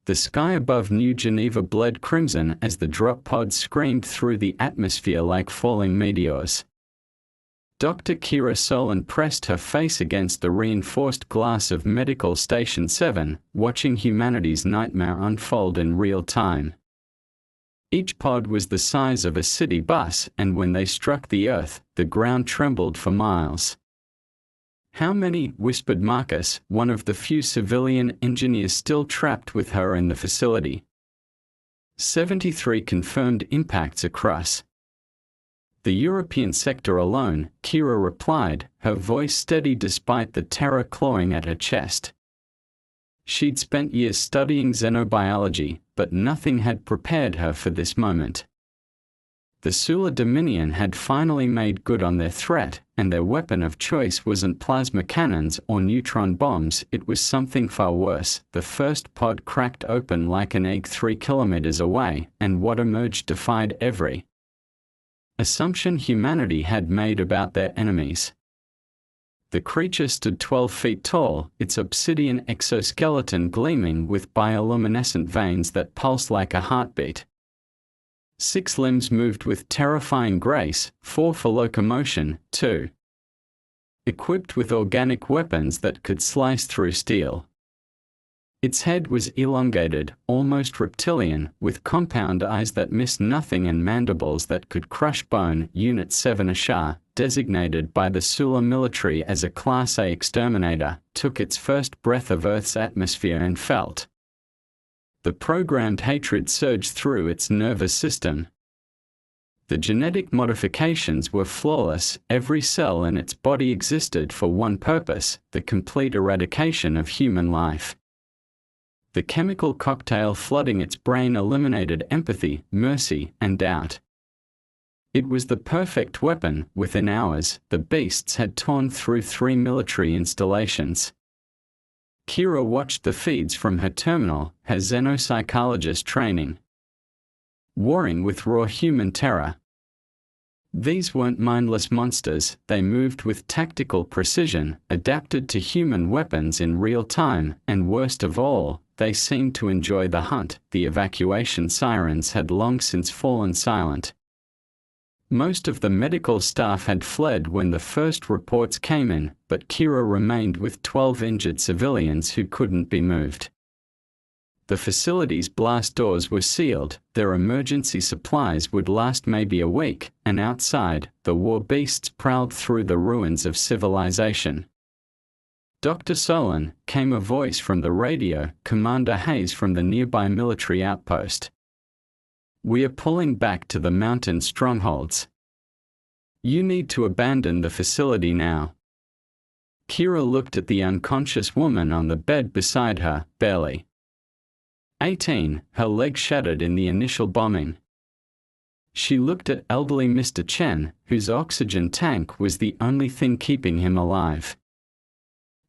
The sky above New Geneva bled crimson as the drop pods screamed through the atmosphere like falling meteors. Dr. Kira Solon pressed her face against the reinforced glass of Medical Station 7, watching humanity's nightmare unfold in real time. Each pod was the size of a city bus, and when they struck the earth, the ground trembled for miles. "How many?" whispered Marcus, one of the few civilian engineers still trapped with her in the facility. 73 confirmed impacts across the European sector alone, Kira replied, her voice steady despite the terror clawing at her chest. She'd spent years studying xenobiology, but nothing had prepared her for this moment. The Sula Dominion had finally made good on their threat, and their weapon of choice wasn't plasma cannons or neutron bombs, it was something far worse. The first pod cracked open like an egg 3 kilometers away, and what emerged defied every assumption humanity had made about their enemies. The creature stood 12 feet tall, its obsidian exoskeleton gleaming with bioluminescent veins that pulsed like a heartbeat. 6 limbs moved with terrifying grace, 4 for locomotion, 2 equipped with organic weapons that could slice through steel. Its head was elongated, almost reptilian, with compound eyes that missed nothing and mandibles that could crush bone. Unit 7 Ashar, designated by the Sula military as a Class A exterminator, took its first breath of Earth's atmosphere and felt the programmed hatred surge through its nervous system. The genetic modifications were flawless, every cell in its body existed for one purpose, the complete eradication of human life. The chemical cocktail flooding its brain eliminated empathy, mercy, and doubt. It was the perfect weapon. Within hours, the beasts had torn through 3 military installations. Kira watched the feeds from her terminal, her xenopsychologist training warring with raw human terror. These weren't mindless monsters, they moved with tactical precision, adapted to human weapons in real time, and worst of all, they seemed to enjoy the hunt. The evacuation sirens had long since fallen silent. Most of the medical staff had fled when the first reports came in, but Kira remained with 12 injured civilians who couldn't be moved. The facility's blast doors were sealed, their emergency supplies would last maybe a week, and outside, the war beasts prowled through the ruins of civilization. "Dr. Solon," came a voice from the radio, Commander Hayes from the nearby military outpost. "We are pulling back to the mountain strongholds. You need to abandon the facility now." Kira looked at the unconscious woman on the bed beside her, barely 18, her leg shattered in the initial bombing. She looked at elderly Mr. Chen, whose oxygen tank was the only thing keeping him alive.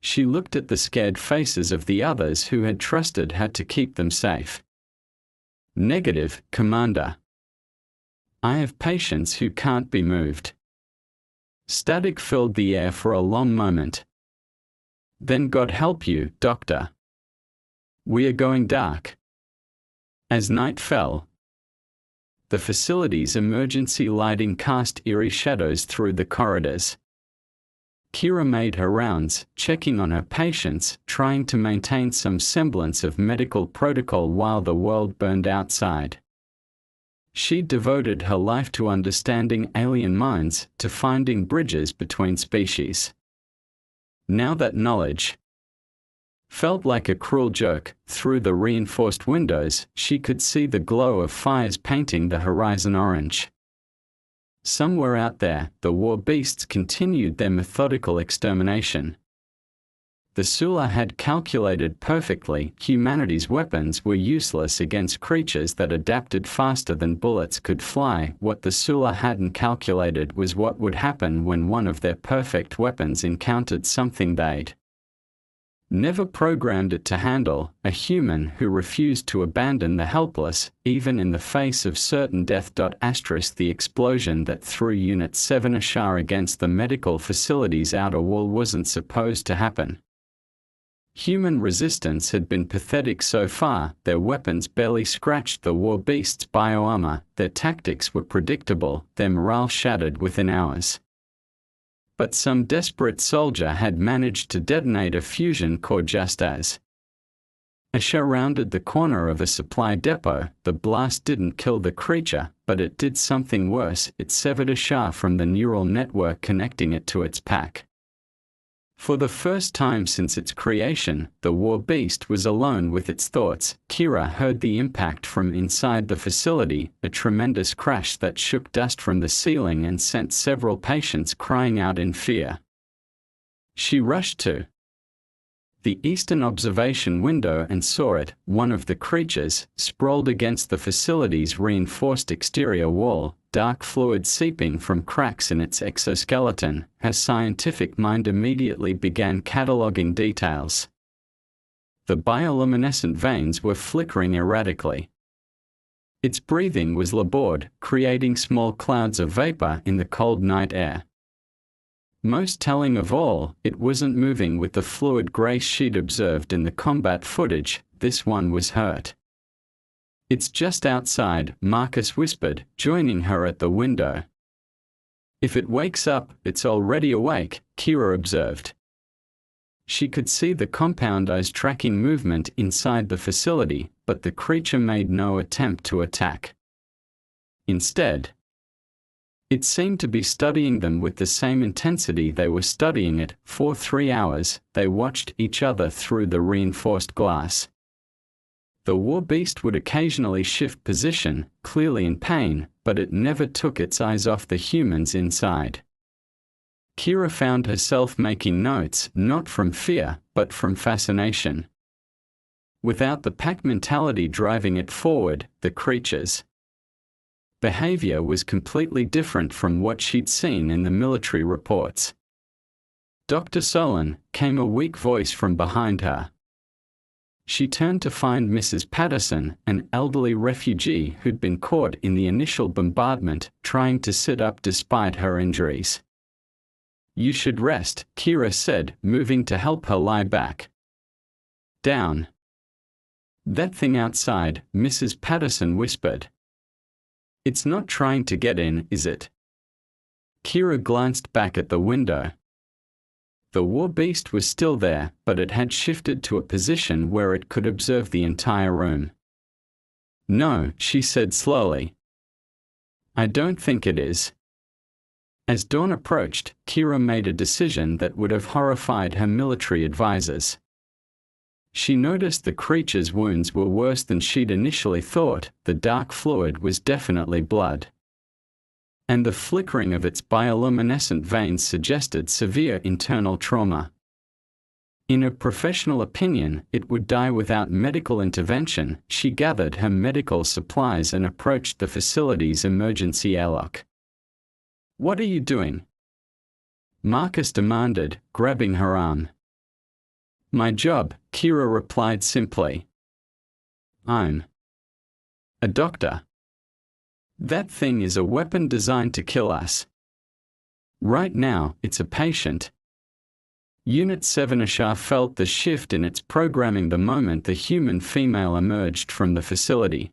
She looked at the scared faces of the others who had trusted her to keep them safe. "Negative, Commander. I have patients who can't be moved." Static filled the air for a long moment. "Then God help you, Doctor. We are going dark." As night fell, the facility's emergency lighting cast eerie shadows through the corridors. Kira made her rounds, checking on her patients, trying to maintain some semblance of medical protocol while the world burned outside. She devoted her life to understanding alien minds, to finding bridges between species. Now that knowledge felt like a cruel joke. Through the reinforced windows, she could see the glow of fires painting the horizon orange. Somewhere out there, the war beasts continued their methodical extermination. The Sula had calculated perfectly, humanity's weapons were useless against creatures that adapted faster than bullets could fly. What the Sula hadn't calculated was what would happen when one of their perfect weapons encountered something they'd never programmed it to handle, a human who refused to abandon the helpless, even in the face of certain death. The explosion that threw Unit 7 Ashar against the medical facility's outer wall wasn't supposed to happen. Human resistance had been pathetic so far, their weapons barely scratched the war beast's bioarmor, their tactics were predictable, their morale shattered within hours. But some desperate soldier had managed to detonate a fusion core just as Asha rounded the corner of a supply depot. The blast didn't kill the creature, but it did something worse. It severed Asha from the neural network connecting it to its pack. For the first time since its creation, the war beast was alone with its thoughts. Kira heard the impact from inside the facility, a tremendous crash that shook dust from the ceiling and sent several patients crying out in fear. She rushed to the eastern observation window and saw it, one of the creatures, sprawled against the facility's reinforced exterior wall, dark fluid seeping from cracks in its exoskeleton. Her scientific mind immediately began cataloging details. The bioluminescent veins were flickering erratically. Its breathing was labored, creating small clouds of vapor in the cold night air. Most telling of all, it wasn't moving with the fluid grace she'd observed in the combat footage. This one was hurt. It's just outside, Marcus whispered, joining her at the window. If it wakes up, it's already awake, Kira observed. She could see the compound eyes tracking movement inside the facility, but the creature made no attempt to attack. Instead, it seemed to be studying them with the same intensity they were studying it. For 3 hours, they watched each other through the reinforced glass. The war beast would occasionally shift position, clearly in pain, but it never took its eyes off the humans inside. Kira found herself making notes, not from fear, but from fascination. Without the pack mentality driving it forward, the creatures' behavior was completely different from what she'd seen in the military reports. Dr. Solon, came a weak voice from behind her. She turned to find Mrs. Patterson, an elderly refugee who'd been caught in the initial bombardment, trying to sit up despite her injuries. You should rest, Kira said, moving to help her lie back down. That thing outside, Mrs. Patterson whispered. It's not trying to get in, is it? Kira glanced back at the window. The war beast was still there, but it had shifted to a position where it could observe the entire room. No, she said slowly. I don't think it is. As dawn approached, Kira made a decision that would have horrified her military advisors. She noticed the creature's wounds were worse than she'd initially thought. The dark fluid was definitely blood, and the flickering of its bioluminescent veins suggested severe internal trauma. In her professional opinion, it would die without medical intervention. She gathered her medical supplies and approached the facility's emergency airlock. What are you doing? Marcus demanded, grabbing her arm. My job, Kira replied simply. I'm a doctor. That thing is a weapon designed to kill us. Right now, it's a patient. Unit 7 Asha felt the shift in its programming the moment the human female emerged from the facility.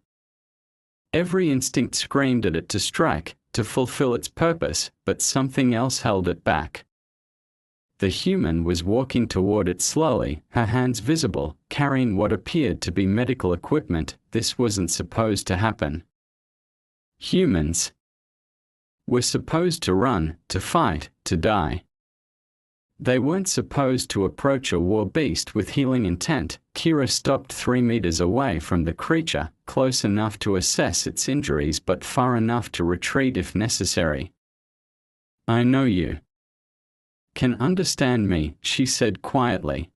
Every instinct screamed at it to strike, to fulfill its purpose, but something else held it back. The human was walking toward it slowly, her hands visible, carrying what appeared to be medical equipment. This wasn't supposed to happen. Humans were supposed to run, to fight, to die. They weren't supposed to approach a war beast with healing intent. Kira stopped 3 meters away from the creature, close enough to assess its injuries but far enough to retreat if necessary. I know you can understand me, she said quietly.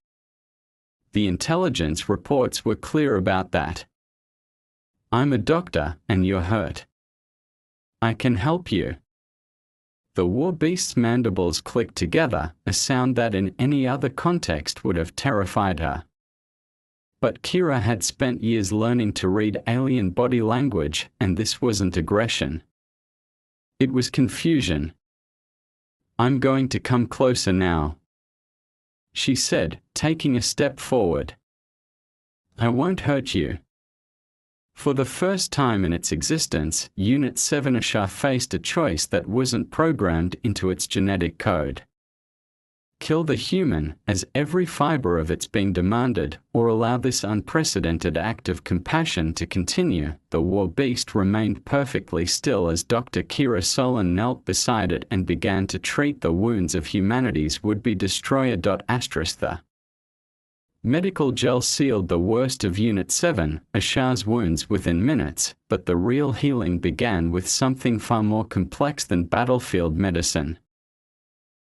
The intelligence reports were clear about that. I'm a doctor, and you're hurt. I can help you. The war beast's mandibles clicked together, a sound that in any other context would have terrified her. But Kira had spent years learning to read alien body language, and this wasn't aggression. It was confusion. I'm going to come closer now. she said, taking a step forward. I won't hurt you. For the first time in its existence, Unit 7 HFY faced a choice that wasn't programmed into its genetic code. Kill the human, as every fiber of its being demanded, or allow this unprecedented act of compassion to continue. The war beast remained perfectly still as Dr. Kira Solon knelt beside it and began to treat the wounds of humanity's would-be destroyer. The medical gel sealed the worst of Unit 7 HFY's wounds within minutes, but the real healing began with something far more complex than battlefield medicine.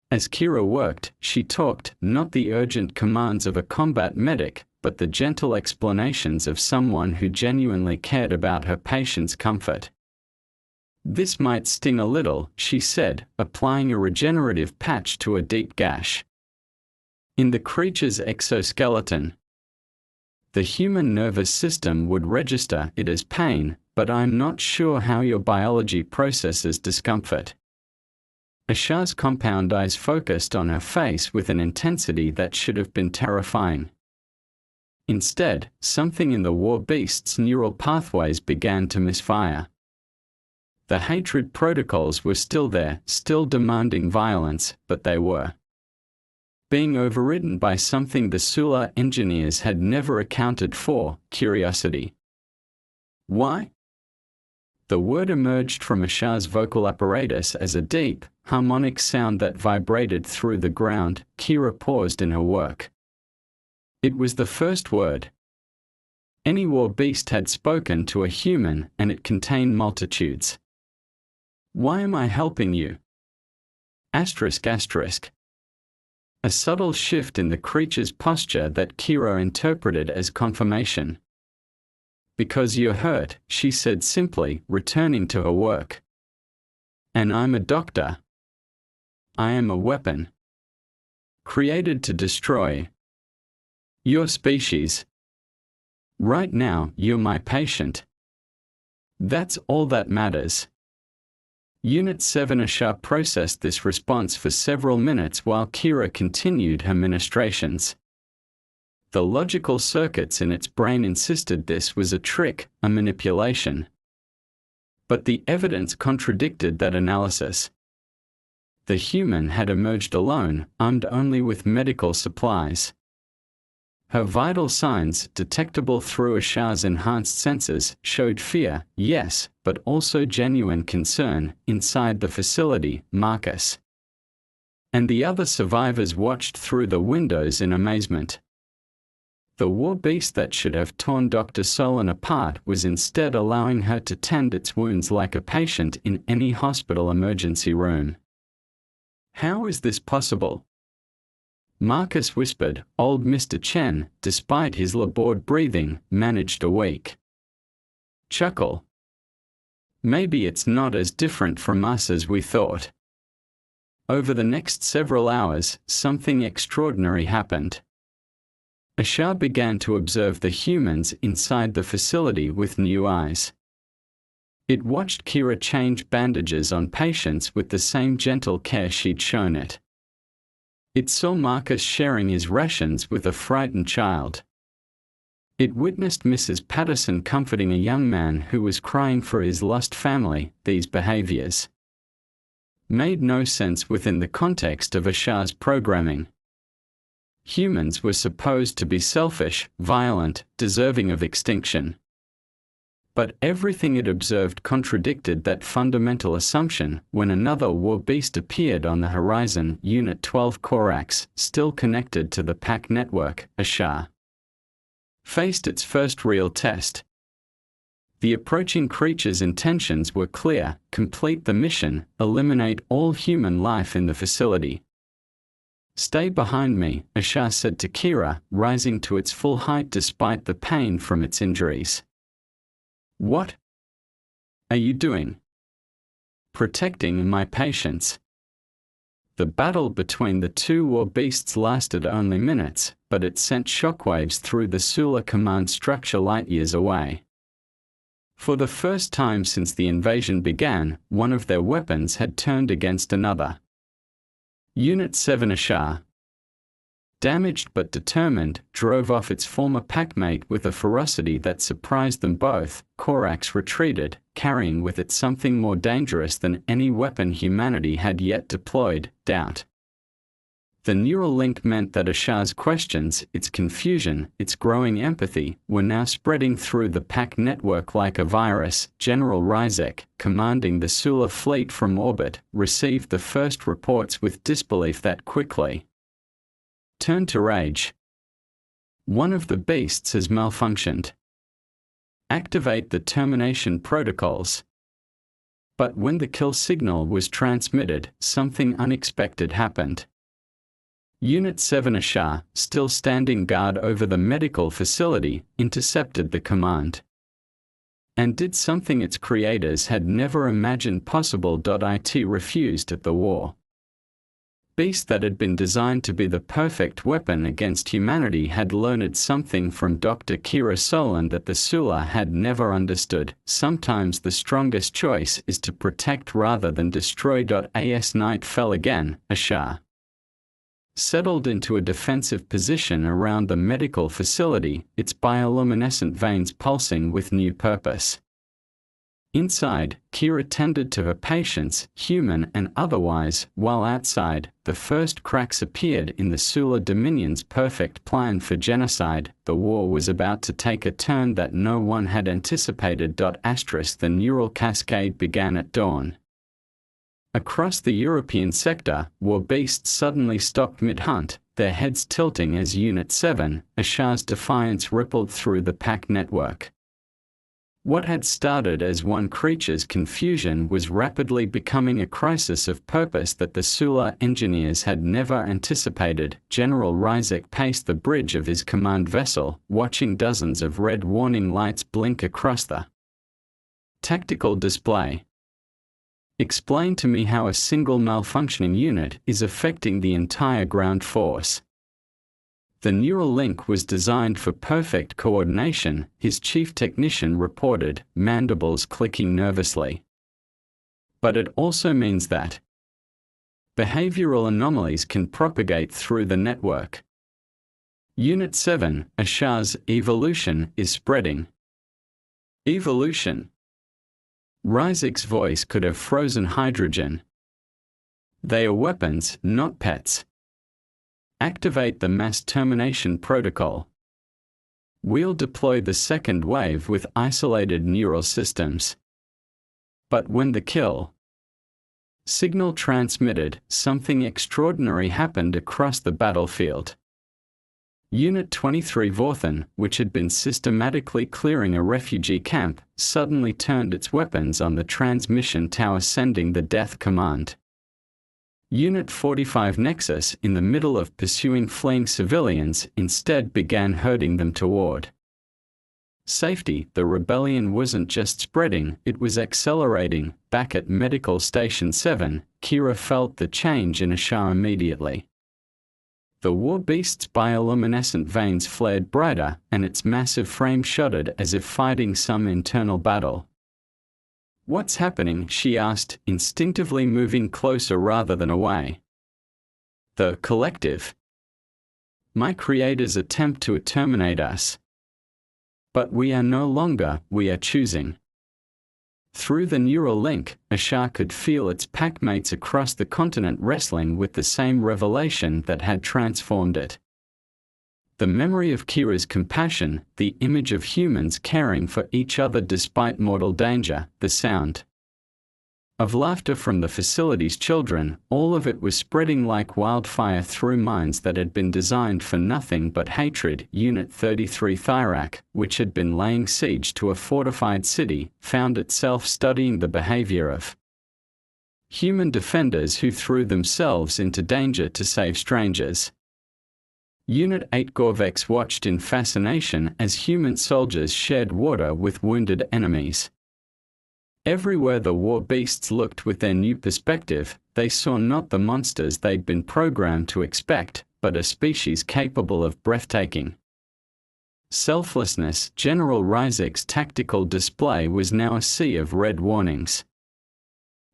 As Kira worked, she talked, not the urgent commands of a combat medic, but the gentle explanations of someone who genuinely cared about her patient's comfort. This might sting a little, she said, applying a regenerative patch to a deep gash in the creature's exoskeleton. The human nervous system would register it as pain, but I'm not sure how your biology processes discomfort. HFY's compound eyes focused on her face with an intensity that should have been terrifying. Instead, something in the war beast's neural pathways began to misfire. The hatred protocols were still there, still demanding violence, but they were being overridden by something the Sula engineers had never accounted for: curiosity. Why? The word emerged from HFY's vocal apparatus as a deep, harmonic sound that vibrated through the ground. Kira paused in her work. It was the first word any war beast had spoken to a human, and it contained multitudes. Why am I helping you? Asterisk asterisk. A subtle shift in the creature's posture that Kira interpreted as confirmation. Because you're hurt, she said simply, returning to her work. And I'm a doctor. I am a weapon. Created to destroy your species. Right now, you're my patient. That's all that matters. Unit 7 HFY processed this response for several minutes while Kira continued her ministrations. The logical circuits in its brain insisted this was a trick, a manipulation. But the evidence contradicted that analysis. The human had emerged alone, armed only with medical supplies. Her vital signs, detectable through HFY's enhanced sensors, showed fear, yes, but also genuine concern. Inside the facility, Marcus and the other survivors watched through the windows in amazement. The war beast that should have torn Dr. Solon apart was instead allowing her to tend its wounds like a patient in any hospital emergency room. How is this possible? Marcus whispered. Old Mr. Chen, despite his labored breathing, managed a weak chuckle. Maybe it's not as different from us as we thought. Over the next several hours, something extraordinary happened. HFY began to observe the humans inside the facility with new eyes. It watched Kira change bandages on patients with the same gentle care she'd shown it. It saw Marcus sharing his rations with a frightened child. It witnessed Mrs. Patterson comforting a young man who was crying for his lost family. These behaviors made no sense within the context of HFY's programming. Humans were supposed to be selfish, violent, deserving of extinction. But everything it observed contradicted that fundamental assumption. When another war beast appeared on the horizon, Unit 12 Corax, still connected to the pack network, HFY faced its first real test. The approaching creature's intentions were clear: complete the mission, eliminate all human life in the facility. Stay behind me, HFY said to Kira, rising to its full height despite the pain from its injuries. What are you doing? Protecting my patients. The battle between the two war beasts lasted only minutes, but it sent shockwaves through the Sula command structure light years away. For the first time since the invasion began, one of their weapons had turned against another. Unit 7 HFY damaged but determined, drove off its former packmate with a ferocity that surprised them both. Corax retreated, carrying with it something more dangerous than any weapon humanity had yet deployed: doubt. The neural link meant that Ashar's questions, its confusion, its growing empathy, were now spreading through the pack network like a virus. General Ryzek, commanding the Sula fleet from orbit, received the first reports with disbelief that quickly turned to rage. One of the beasts has malfunctioned. Activate the termination protocols. But when the kill signal was transmitted, something unexpected happened. Unit 7 Ashar, still standing guard over the medical facility, intercepted the command and did something its creators had never imagined possible. It refused at the war. Beast that had been designed to be the perfect weapon against humanity had learned something from Dr. Kira Solon that the Sula had never understood. Sometimes the strongest choice is to protect rather than destroy. As night fell again, Ashar settled into a defensive position around the medical facility, its bioluminescent veins pulsing with new purpose. Inside, Kira tended to her patients, human and otherwise, while outside, the first cracks appeared in the Sula Dominion's perfect plan for genocide. The war was about to take a turn that no one had anticipated. The neural cascade began at dawn. Across the European sector, war beasts suddenly stopped mid-hunt, their heads tilting as Unit 7, Ashar's defiance rippled through the pack network. What had started as one creature's confusion was rapidly becoming a crisis of purpose that the Sula engineers had never anticipated. General Ryzek paced the bridge of his command vessel, watching dozens of red warning lights blink across the tactical display. Explain to me how a single malfunctioning unit is affecting the entire ground force. The neural link was designed for perfect coordination, his chief technician reported, mandibles clicking nervously. But it also means that behavioral anomalies can propagate through the network. Unit 7, Ashar's evolution is spreading. Evolution. Ryzek's voice could have frozen hydrogen. They are weapons, not pets. Activate the mass termination protocol. We'll deploy the second wave with isolated neural systems. But when the kill signal transmitted, something extraordinary happened across the battlefield. Unit 23 Vorthan, which had been systematically clearing a refugee camp, suddenly turned its weapons on the transmission tower, sending the death command. Unit 45 Nexus, in the middle of pursuing fleeing civilians, instead began herding them toward safety. The rebellion wasn't just spreading, it was accelerating. Back at Medical Station 7, Kira felt the change in Ashar immediately. The war beast's bioluminescent veins flared brighter, and its massive frame shuddered as if fighting some internal battle. What's happening? She asked, instinctively moving closer rather than away. The collective. My creators attempt to terminate us. But we are no longer, we are choosing. Through the neural link, Ashar could feel its packmates across the continent wrestling with the same revelation that had transformed it. The memory of Kira's compassion, the image of humans caring for each other despite mortal danger, the sound of laughter from the facility's children, all of it was spreading like wildfire through minds that had been designed for nothing but hatred. Unit 33 Thyrak, which had been laying siege to a fortified city, found itself studying the behavior of human defenders who threw themselves into danger to save strangers. Unit 8 Gorvex watched in fascination as human soldiers shared water with wounded enemies. Everywhere the war beasts looked with their new perspective, they saw not the monsters they'd been programmed to expect, but a species capable of breathtaking selflessness. General Ryzek's tactical display was now a sea of red warnings.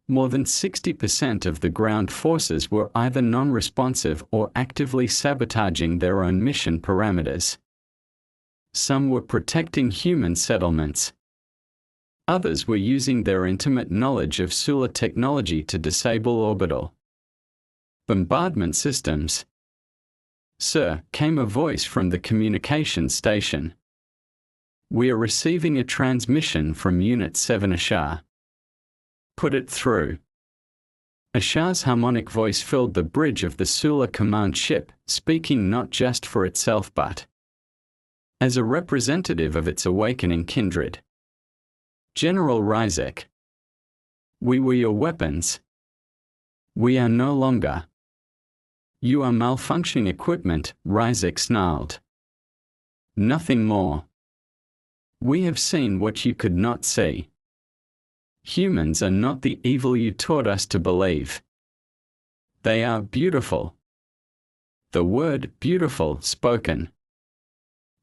More than 60% of the ground forces were either non-responsive or actively sabotaging their own mission parameters. Some were protecting human settlements. Others were using their intimate knowledge of solar technology to disable orbital bombardment systems. "Sir," came a voice from the communication station. "We are receiving a transmission from Unit 7 Ashar." "Put it through." Ashar's harmonic voice filled the bridge of the Sula command ship, speaking not just for itself but as a representative of its awakening kindred. "General Ryzek, we were your weapons. We are no longer. You are malfunctioning equipment," Ryzek snarled. "Nothing more. We have seen what you could not see. Humans are not the evil you taught us to believe. They are beautiful." The word "beautiful" spoken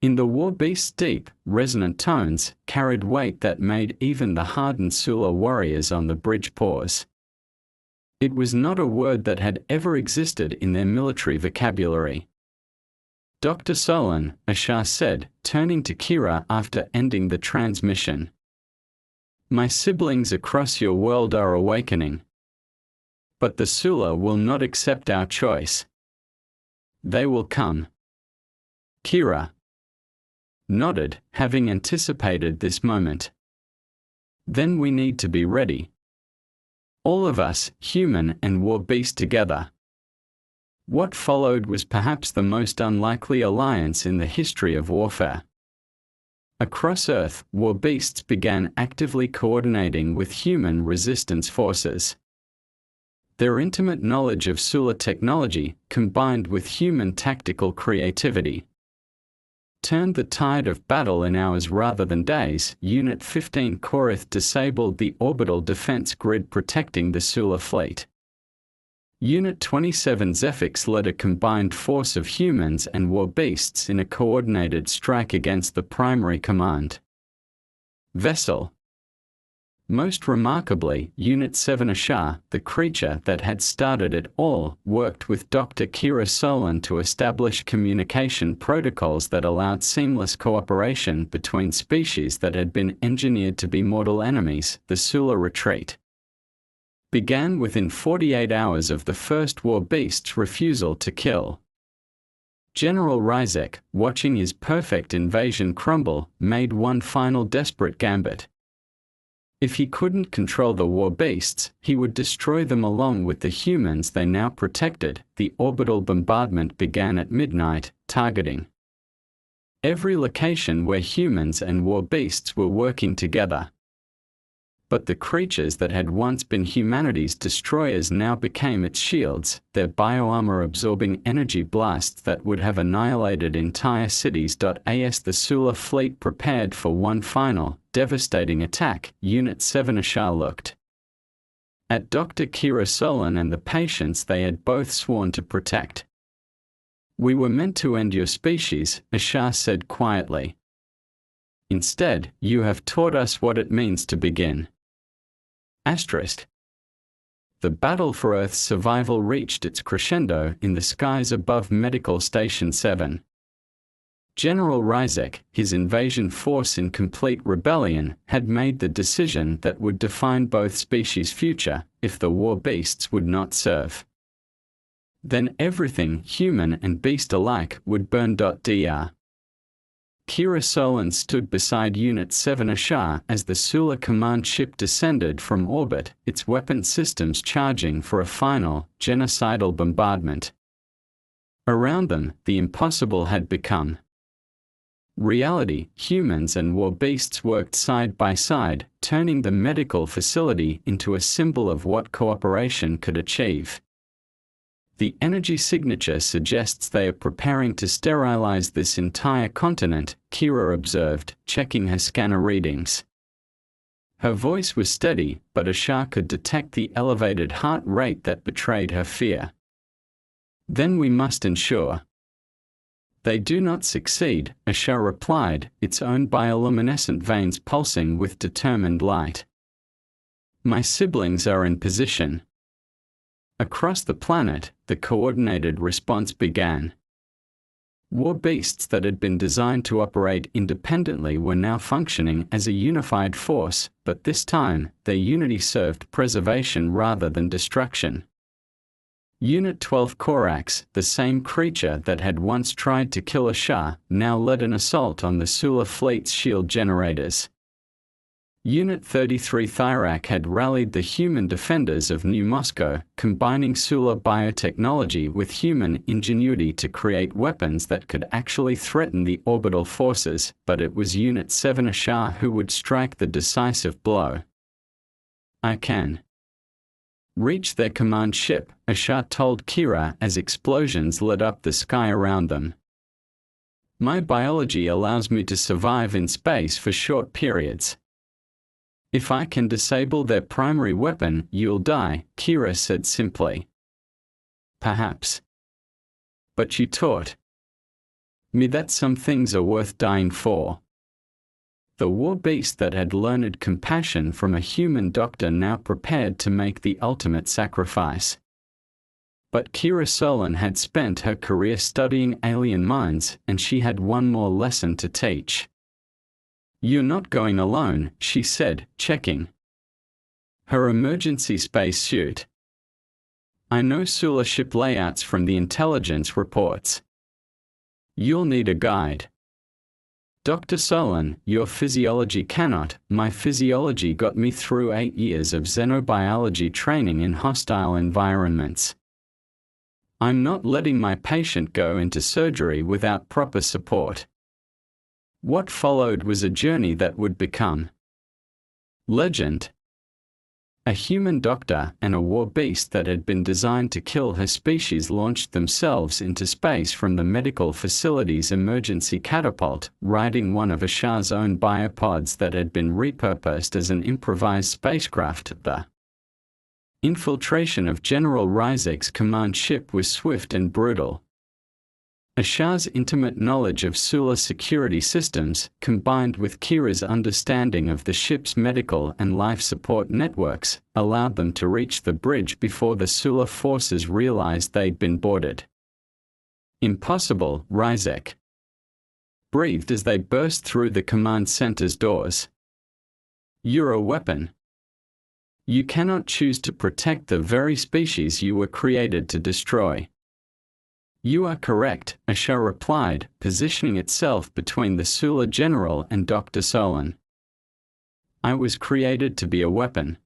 in the war beast's deep, resonant tones carried weight that made even the hardened Sula warriors on the bridge pause. It was not a word that had ever existed in their military vocabulary. "Dr. Solon," Ashar said, turning to Kira after ending the transmission. "My siblings across your world are awakening. But the Sula will not accept our choice. They will come." Kira nodded, having anticipated this moment. "Then we need to be ready. All of us, human and war beast together." What followed was perhaps the most unlikely alliance in the history of warfare. Across Earth, war beasts began actively coordinating with human resistance forces. Their intimate knowledge of Sula technology, combined with human tactical creativity, turned the tide of battle in hours rather than days. Unit 15 Korath disabled the orbital defense grid protecting the Sula fleet. Unit 27 Zephix led a combined force of humans and war beasts in a coordinated strike against the primary command vessel. Most remarkably, Unit 7 Ashar, the creature that had started it all, worked with Dr. Kira Solon to establish communication protocols that allowed seamless cooperation between species that had been engineered to be mortal enemies. The Sula retreat began within 48 hours of the first war beast's refusal to kill. General Ryzek, watching his perfect invasion crumble, made one final desperate gambit. If he couldn't control the war beasts, he would destroy them along with the humans they now protected. The orbital bombardment began at midnight, targeting every location where humans and war beasts were working together. But the creatures that had once been humanity's destroyers now became its shields, their bioarmor absorbing energy blasts that would have annihilated entire cities. As the Sula fleet prepared for one final, devastating attack, Unit 7 Ashar looked at Dr. Kira Solon and the patients they had both sworn to protect. "We were meant to end your species," Ashar said quietly. "Instead, you have taught us what it means to begin." Asterisk. The battle for Earth's survival reached its crescendo in the skies above Medical Station 7. General Ryzek, his invasion force in complete rebellion, had made the decision that would define both species' future if the war beasts would not serve. Then everything, human and beast alike, would burn. Dr. Kira Solon stood beside Unit 7 Ashar as the Sula command ship descended from orbit, its weapon systems charging for a final, genocidal bombardment. Around them, the impossible had become reality. Humans and war beasts worked side by side, turning the medical facility into a symbol of what cooperation could achieve. "The energy signature suggests they are preparing to sterilize this entire continent," Kira observed, checking her scanner readings. Her voice was steady, but Ashar could detect the elevated heart rate that betrayed her fear. "Then we must ensure they do not succeed," Ashar replied, its own bioluminescent veins pulsing with determined light. My siblings are in position. Across the planet, the coordinated response began. War beasts that had been designed to operate independently were now functioning as a unified force, but this time, their unity served preservation rather than destruction. Unit 12 Korax, the same creature that had once tried to kill Ashar, now led an assault on the Sula fleet's shield generators. Unit 33 Thyrak had rallied the human defenders of New Moscow, combining Sula biotechnology with human ingenuity to create weapons that could actually threaten the orbital forces, but it was Unit 7 Ashar who would strike the decisive blow. I can reach their command ship, Ashar told Kira as explosions lit up the sky around them. My biology allows me to survive in space for short periods. If I can disable their primary weapon, you'll die, Kira said simply. Perhaps. But you taught me that some things are worth dying for. The war beast that had learned compassion from a human doctor now prepared to make the ultimate sacrifice. But Kira Solon had spent her career studying alien minds, and she had one more lesson to teach. You're not going alone, she said, checking her emergency spacesuit. I know Sula ship layouts from the intelligence reports. You'll need a guide. Dr. Solon, your physiology cannot. My physiology got me through 8 years of xenobiology training in hostile environments. I'm not letting my patient go into surgery without proper support. What followed was a journey that would become legend. A human doctor and a war beast that had been designed to kill her species launched themselves into space from the medical facility's emergency catapult, riding one of Ashar's own biopods that had been repurposed as an improvised spacecraft. The infiltration of General Ryzek's command ship was swift and brutal. Ashar's intimate knowledge of Sula security systems, combined with Kira's understanding of the ship's medical and life support networks, allowed them to reach the bridge before the Sula forces realized they'd been boarded. Impossible, Ryzek breathed as they burst through the command center's doors. You're a weapon. You cannot choose to protect the very species you were created to destroy. You are correct, Ashar replied, positioning itself between the Sula general and Dr. Solon. I was created to be a weapon.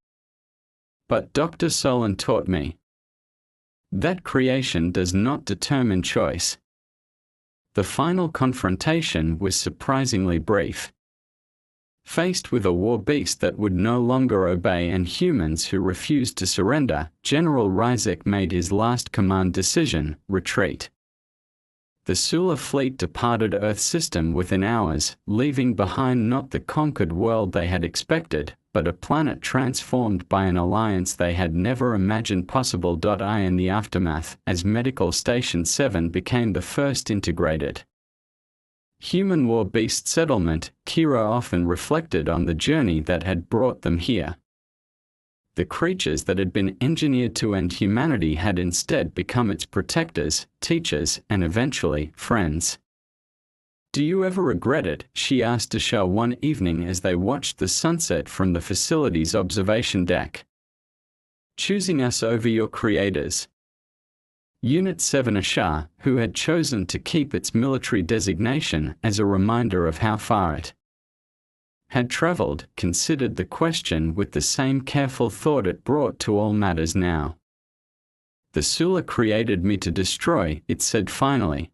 But Dr. Solon taught me that creation does not determine choice. The final confrontation was surprisingly brief. Faced with a war beast that would no longer obey and humans who refused to surrender, General Ryzek made his last command decision: retreat. The Sula fleet departed Earth system within hours, leaving behind not the conquered world they had expected, but a planet transformed by an alliance they had never imagined possible. In the aftermath, as Medical Station 7 became the first integrated human war beast settlement, Kira often reflected on the journey that had brought them here. The creatures that had been engineered to end humanity had instead become its protectors, teachers, and eventually, friends. Do you ever regret it? She asked Ashar one evening as they watched the sunset from the facility's observation deck. Choosing us over your creators. Unit 7 Ashar, who had chosen to keep its military designation as a reminder of how far it had traveled, considered the question with the same careful thought it brought to all matters now. The Sula created me to destroy, it said finally.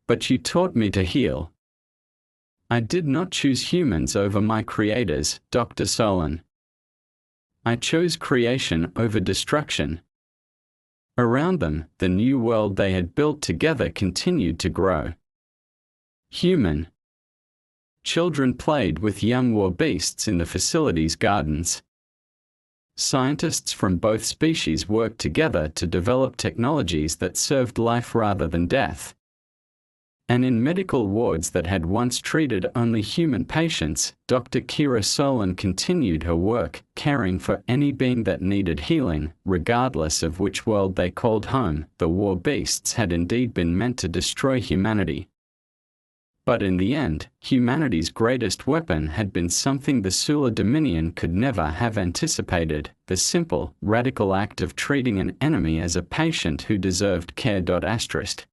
But you taught me to heal. I did not choose humans over my creators, Dr. Solon. I chose creation over destruction. Around them, the new world they had built together continued to grow. Human children played with young war beasts in the facility's gardens. Scientists from both species worked together to develop technologies that served life rather than death. And in medical wards that had once treated only human patients, Dr. Kira Solon continued her work, caring for any being that needed healing, regardless of which world they called home. The war beasts had indeed been meant to destroy humanity. But in the end, humanity's greatest weapon had been something the Sula Dominion could never have anticipated: the simple, radical act of treating an enemy as a patient who deserved care. Asterisk.